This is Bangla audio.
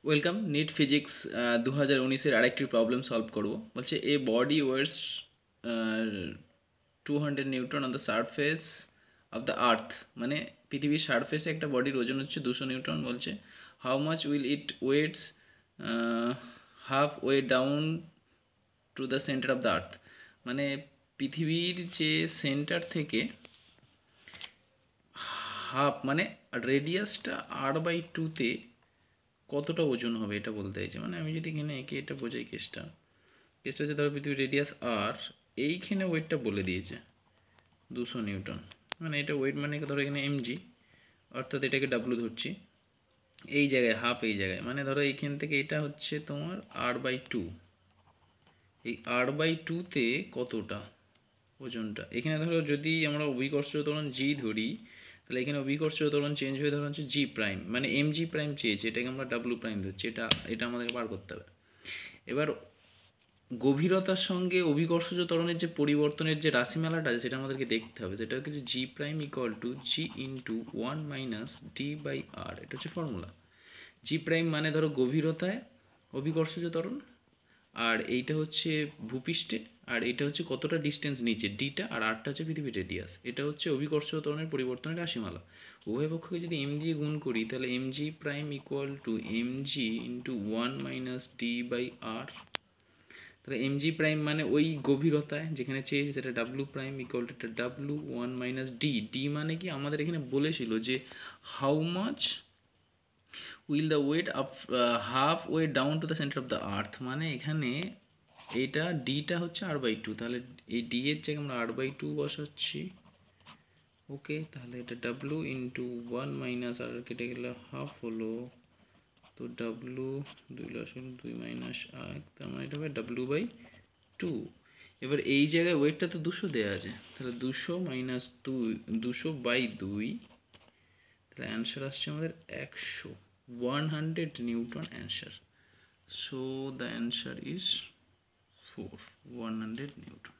ওয়েলকাম নিট ফিজিক্স 2019-এর আরেকটি প্রবলেম সলভ করব। বলছে a body weights 200 newton on the surface of the earth, মানে পৃথিবীর সারফেসে একটা বডির ওজন হচ্ছে 200 নিউটন। বলছে how much will it weights half way down to the centre of the earth, মানে পৃথিবীর যে সেন্টার থেকে হাফ মানে রেডিয়াসটা r/2-তে কতটা ওজন হবে এটা বলতে চাইছে। মানে আমি যদি এখানে এঁকে এটা বোঝাই, কেসটা হচ্ছে ধরো পৃথিবীর রেডিয়াস আর, এইখানে ওয়েটটা বলে দিয়েছে 200 নিউটন, মানে এটা ওয়েট মানে ধরো এখানে mg, অর্থাৎ এটাকে ডাব্লু ধরছি। এই জায়গায় হাফ, এই জায়গায় মানে ধরো এইখান থেকে এটা হচ্ছে তোমার r/2, এই r/2-তে কতটা ওজনটা। এখানে ধরো যদি আমরা অভিকর্ষীয় ত্বরণ জি ধরি, তাহলে এখানে অভিকর্ষীয় ত্বরণ চেঞ্জ হয়ে ধরো হচ্ছে জি প্রাইম, মানে এম জি প্রাইম চেয়েছে, এটাকে আমরা ডাব্লু প্রাইম ধরছি। এটা আমাদেরকে বার করতে হবে। এবার গভীরতার সঙ্গে অভিকর্ষজ ত্বরণের যে পরিবর্তনের যে রাশিমালাটা আছে সেটা আমাদেরকে দেখতে হবে। সেটা হচ্ছে g prime equal to g into 1 minus d by r, এটা হচ্ছে ফর্মুলা। জি প্রাইম মানে ধরো গভীরতায় অভিকর্ষজ ত্বরণ, আর এইটা হচ্ছে ভূপৃষ্ঠে, আর এটা হচ্ছে কতটা ডিস্টেন্স নিচে ডিটা, আর আরটা হচ্ছে পৃথিবীর রেডিয়াস। এটা হচ্ছে অভিকর্ষ ত্বরণের পরিবর্তনের রাশিমালা। উভয় পক্ষকে যদি এম দিয়ে গুণ করি তাহলে m g prime equal to m g into 1 minus d by r. তাহলে এম জি প্রাইম মানে ওই গভীরতায় যেখানে চেয়েছে সেটা ডাব্লু প্রাইম ইকুয়াল টু এটা ডাব্লু 1 মাইনাস ডি। ডি মানে কি আমাদের এখানে বলেছিল যে how much will the weight up half way down to the centre of the earth, মানে এখানে এটা ডিটা হচ্ছে r/2, তাহলে এই ডি এর জায়গায় আমরা r/2 বসাচ্ছি। ওকে, তাহলে এটা ডাব্লু ইন্টু 1 মাইনাস আর কেটে গেলে হাফ হলো, তো ডাব্লু 2 মাইনাস 1, তার মানে এটা হবে w/2। এবার এই জায়গায় ওয়েটটা তো 200 দেওয়া আছে, তাহলে 200 মাইনাস 200/2, তাহলে অ্যান্সার আসছে আমাদের 100 Newton answer. So the answer is 100 Newton.